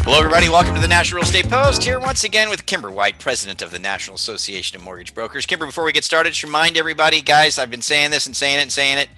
Hello, everybody. Welcome to the National Real Estate Post. Here once again with Kimber White, president of the National Association of Mortgage Brokers. Kimber, before we get started, just remind everybody, guys, I've been saying this and saying it and saying it.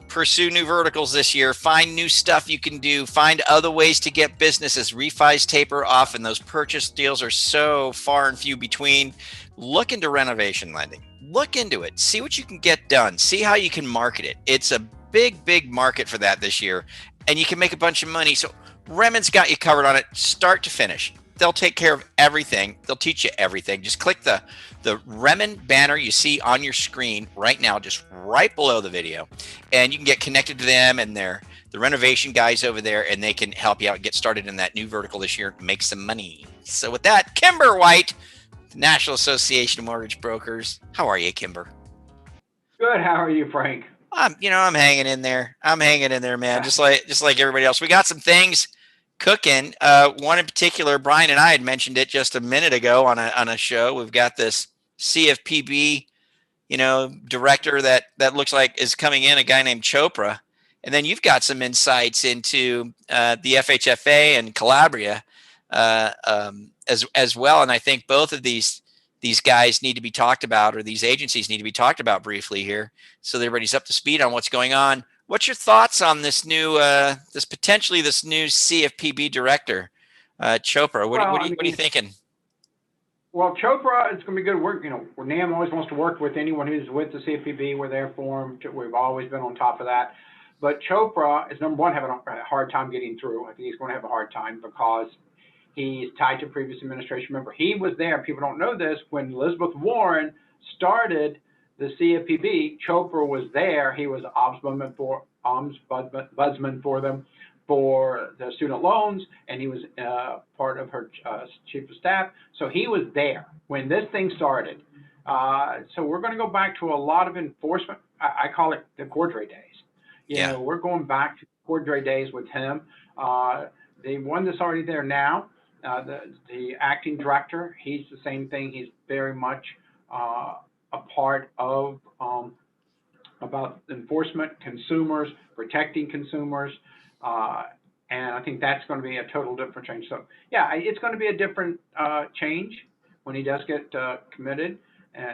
Pursue new verticals this year. Find new stuff you can do. Find other ways to get business as refis taper off and those purchase deals are so far and few between. Look into renovation lending. Look into it. See what you can get done. See how you can market it. It's a big, big market for that this year, and you can make a bunch of money. So Remen's got you covered on it, start to finish. They'll take care of everything. They'll teach you everything. Just click the Remen banner you see on your screen right now, just right below the video, and you can get connected to them and the renovation guys over there, and they can help you out, get started in that new vertical this year, make some money. So with that, Kimber White, the National Association of Mortgage Brokers. How are you, Kimber? Good. How are you, Frank? I'm hanging in there. I'm hanging in there, man. Just like everybody else. We got some things cooking. One in particular, Brian and I had mentioned it just a minute ago on a show. We've got this CFPB, director that looks like is coming in, a guy named Chopra, and then you've got some insights into the FHFA and Calabria as well. And I think both of these guys need to be talked about, or these agencies need to be talked about briefly here, so that everybody's up to speed on what's going on. What's your thoughts on this new, potentially this new CFPB director, Chopra? What are you thinking? Well, Chopra, it's going to be good work. NAMB always wants to work with anyone who's with the CFPB. We're there for them. We've always been on top of that. But Chopra is, number one, having a hard time getting through. I think he's going to have a hard time because he's tied to previous administration. Remember, he was there. People don't know this. When Elizabeth Warren started the CFPB, Chopra was there. He was ombudsman for them for the student loans, and he was part of her chief of staff. So he was there when this thing started. So we're going to go back to a lot of enforcement. I call it the Cordray days. We're going back to Cordray days with him. The one that's already there now, the acting director, he's the same thing. He's very much a part of about enforcement, consumers, protecting consumers, and I think that's going to be a total different change. So yeah, it's going to be a different change when he does get committed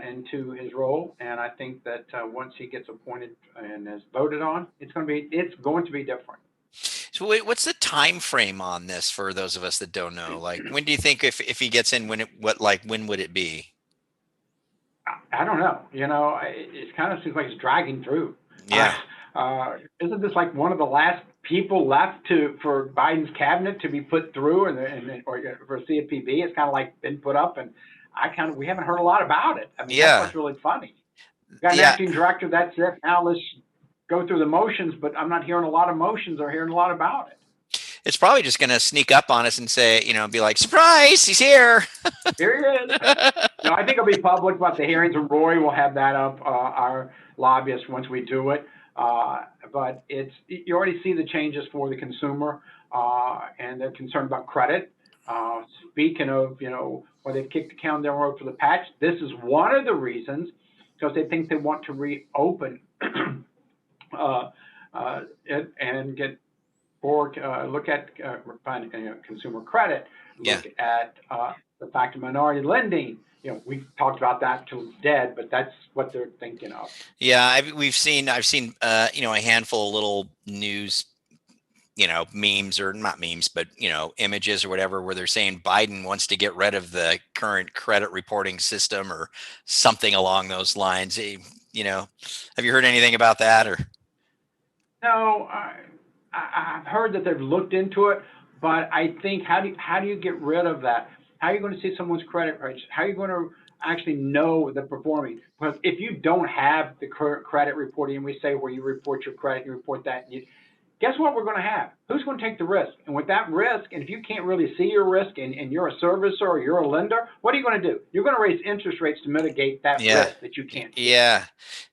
into his role, and I think that once he gets appointed and is voted on, it's going to be different. So what's the time frame on this for those of us that don't know? Like, when do you think if he gets in, when would it be? I don't know. It kind of seems like it's dragging through. Yeah. Isn't this like one of the last people left for Biden's cabinet to be put through, or for CFPB? It's kind of like been put up, and we haven't heard a lot about it. I mean, that's what's really funny. We've got an acting director. That's it. Now let's go through the motions, but I'm not hearing a lot of motions or hearing a lot about it. It's probably just going to sneak up on us and say, be like, surprise, he's here. Here he is. No, I think it'll be public about the hearings, and Roy will have that up, our lobbyist, once we do it. But you already see the changes for the consumer, and they're concerned about credit. Speaking of, where they've kicked the can down the road for the patch, this is one of the reasons, because they think they want to reopen it and get look at consumer credit, look at the fact of minority lending. We've talked about that till it's dead, but that's what they're thinking of. Yeah, I've seen a handful of little news, memes, or not memes, but images or whatever, where they're saying Biden wants to get rid of the current credit reporting system or something along those lines. Have you heard anything about that? Or no, I've heard that they've looked into it, but I think how do you get rid of that? How are you going to see someone's credit rates? How are you going to actually know they're performing? Because if you don't have the credit reporting, and we say where you report your credit, you report that, guess what we're going to have? Who's going to take the risk? And with that risk, and if you can't really see your risk, and you're a servicer or you're a lender, what are you going to do? You're going to raise interest rates to mitigate that risk that you can't see. Yeah,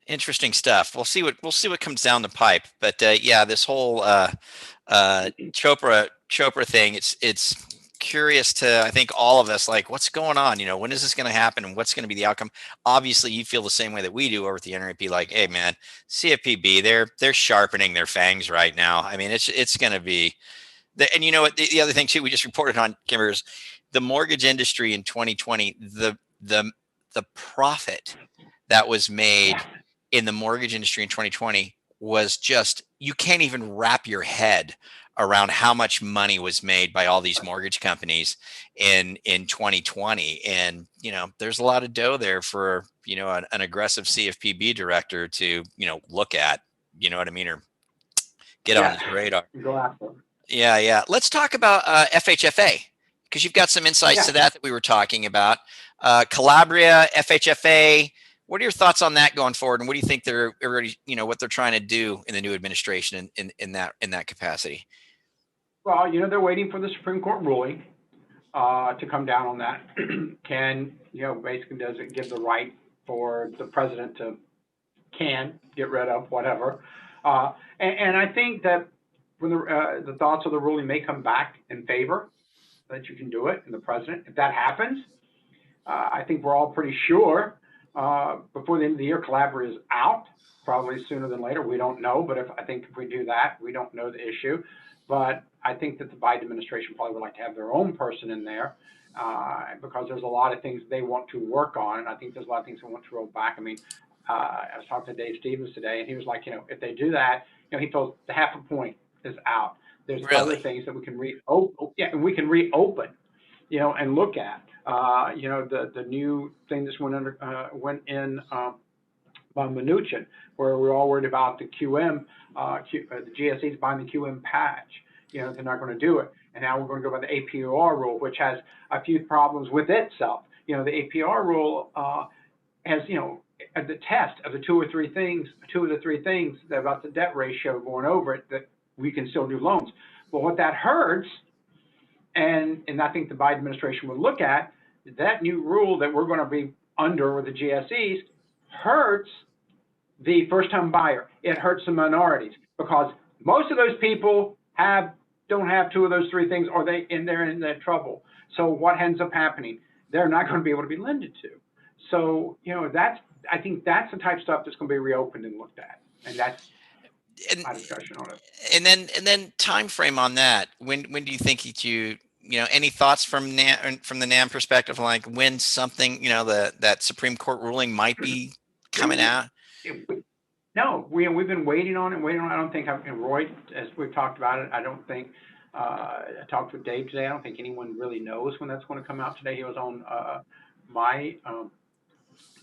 interesting stuff. We'll see what comes down the pipe. But this whole Chopra thing, it's curious to, I think, all of us, like, what's going on? When is this going to happen, and what's going to be the outcome? Obviously, you feel the same way that we do over at the NRAP. Like, hey, man, CFPB, they're sharpening their fangs right now. I mean, it's going to be And you know what? The other thing too, we just reported on, Kimber, is the mortgage industry in 2020. The profit that was made Yeah. in the mortgage industry in 2020 was just, you can't even wrap your head around how much money was made by all these mortgage companies in 2020. And there's a lot of dough there for an aggressive CFPB director to look at. You know what I mean? Or get on Yeah. his radar. Go after them. Yeah, yeah. Let's talk about FHFA, because you've got some insights Yeah. to that we were talking about. Calabria, FHFA. What are your thoughts on that going forward, and what do you think they're already, what they're trying to do in the new administration in that capacity? Well, they're waiting for the Supreme Court ruling to come down on that. Basically, does it give the right for the president to get rid of whatever? And I think that when the thoughts of the ruling may come back in favor that you can do it, and the president, if that happens, I think we're all pretty sure before the end of the year, Calabria is out, probably sooner than later. We don't know, but I think if we do that, we don't know the issue. But I think that the Biden administration probably would like to have their own person in there because there's a lot of things they want to work on, and I think there's a lot of things they want to roll back. I mean, I was talking to Dave Stevens today, and he was like, if they do that, he feels the half a point is out. There's other things that we can reopen, and look at. The new thing that went in by Mnuchin, where we're all worried about the QM, the GSEs buying the QM patch. They're not going to do it. And now we're going to go by the APR rule, which has a few problems with itself. The APR rule has, the test of the two of the three things about the debt ratio going over it, that we can still do loans. But what that hurts, and I think the Biden administration will look at, that new rule that we're going to be under with the GSEs hurts the first-time buyer. It hurts the minorities because most of those people don't have two of those three things, or they're in that trouble. So what ends up happening? They're not going to be able to be lended to. So I think that's the type of stuff that's going to be reopened and looked at, and that's my discussion on it. And then time frame on that. When do you think any thoughts from the NAMB perspective, like when something, that Supreme Court ruling might be coming out? No, we've been waiting on it. I don't think Roy, as we've talked about it, I don't think I talked with Dave today. I don't think anyone really knows when that's going to come out today. He was on my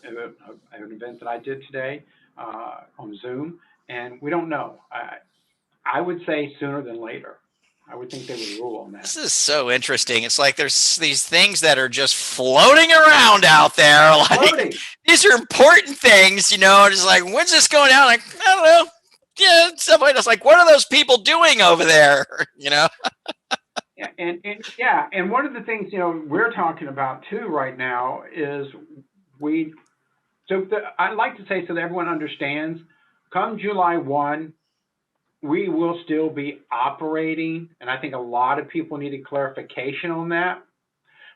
an event that I did today on Zoom, and we don't know. I would say sooner than later. I would think they would rule on that. This is so interesting. It's like there's these things that are just floating around out there. Like these are important things, just like, when's this going out? Like, I don't know. Yeah, somebody else like, what are those people doing over there? Yeah, and one of the things we're talking about too right now is I'd like to say so that everyone understands, come July 1, we will still be operating, and I think a lot of people needed clarification on that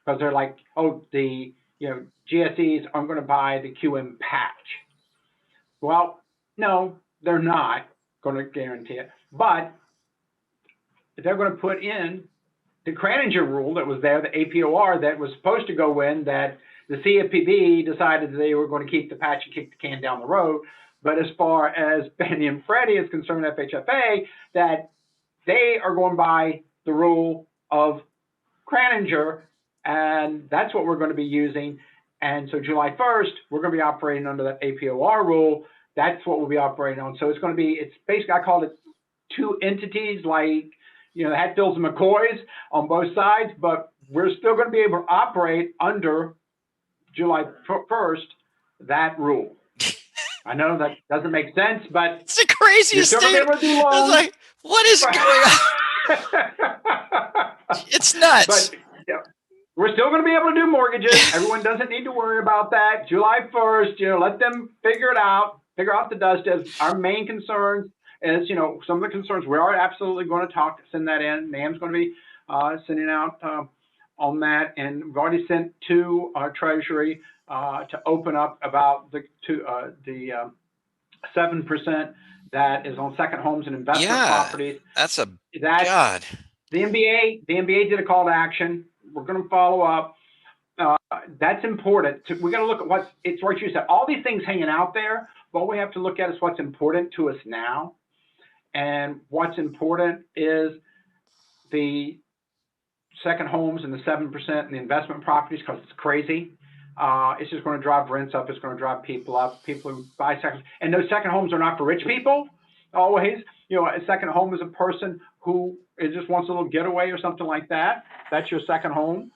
because they're like, oh, the GSEs aren't going to buy the QM patch. Well, no, they're not going to guarantee it, but they're going to put in the Kraninger rule that was there, the APOR that was supposed to go in, that the CFPB decided that they were going to keep the patch and kick the can down the road. But as far as Fannie and Freddie is concerned, FHFA, that they are going by the rule of Kraninger, and that's what we're going to be using. And so July 1st, we're going to be operating under that APOR rule. That's what we'll be operating on. So it's basically, I called it two entities, like, the Hatfields and McCoys on both sides, but we're still going to be able to operate under July 1st, that rule. I know that doesn't make sense, but it's the craziest thing. It's like, what is going on? It's nuts. But we're still going to be able to do mortgages. Everyone doesn't need to worry about that. July 1st, let them figure it out, figure out the dust. Our main concerns is, some of the concerns we are absolutely going to send that in. NAMB's going to be sending out on that, and we've already sent to Treasury to open up about the 7% that is on second homes and investment properties. God. The NBA did a call to action. We're going to follow up. That's important. We got to look at it's what you said. All these things hanging out there. What we have to look at is what's important to us now. And what's important is the second homes and the 7% and the investment properties, because it's crazy. It's just going to drive rents up. It's going to drive people up. People who buy second, and those second homes are not for rich people. Always, a second home is a person who just wants a little getaway or something like that. That's your second home.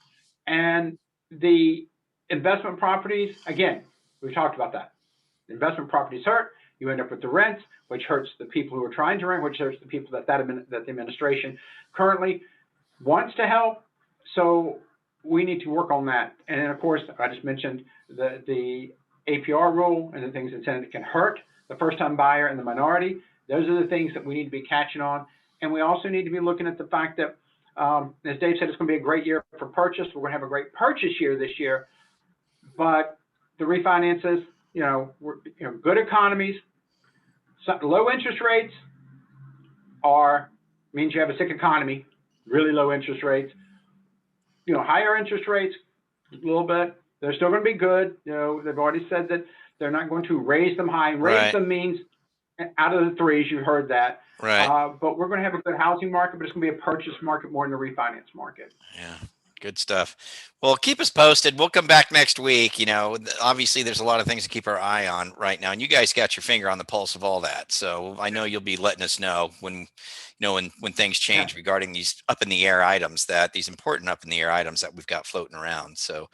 And the investment properties, again, we've talked about that. Investment properties hurt. You end up with the rents, which hurts the people who are trying to rent, which hurts the people that the administration currently wants to help. So we need to work on that. And then, of course, I just mentioned the APR rule and the things that can hurt the first-time buyer and the minority. Those are the things that we need to be catching on. And we also need to be looking at the fact that, as Dave said, it's going to be a great year for purchase. We're going to have a great purchase year this year. But the refinances, good economies, low interest rates means you have a sick economy, really low interest rates. Higher interest rates, a little bit. They're still going to be good. They've already said that they're not going to raise them high. Raise them means out of the threes. You've heard that. Right. But we're going to have a good housing market, but it's going to be a purchase market more than the refinance market. Yeah. Good stuff. Well, keep us posted. We'll come back next week. Obviously there's a lot of things to keep our eye on right now, and you guys got your finger on the pulse of all that. So I know you'll be letting us know when things change regarding these up in the air items, these important up in the air items that we've got floating around. So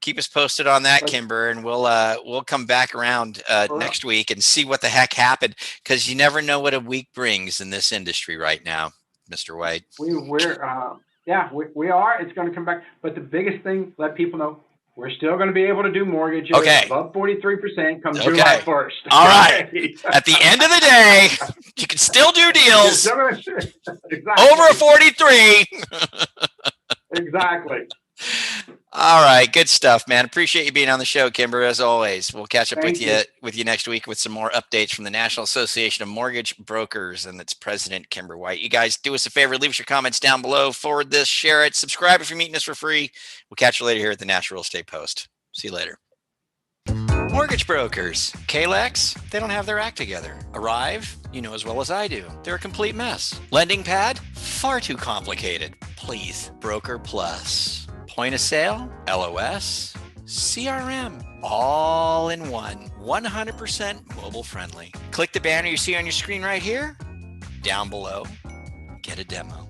keep us posted on that, Kimber, and we'll come back around next week and see what the heck happened, because you never know what a week brings in this industry right now, Mr. White. We are. It's going to come back. But the biggest thing, let people know, we're still going to be able to do mortgages above 43% come July 1st. All right. At the end of the day, you can still do deals over a 43. Exactly. All right. Good stuff, man. Appreciate you being on the show, Kimber, as always. We'll catch up with you next week with some more updates from the National Association of Mortgage Brokers and its president, Kimber White. You guys do us a favor, leave us your comments down below, forward this, share it, subscribe if you're meeting us for free. We'll catch you later here at the National Real Estate Post. See you later. Mortgage brokers, KLEX, they don't have their act together. Arrive, you know as well as I do, they're a complete mess. Lending pad, far too complicated. Please, Broker Plus. Point of sale, LOS, CRM, all in one, 100% mobile friendly. Click the banner you see on your screen right here, down below, get a demo.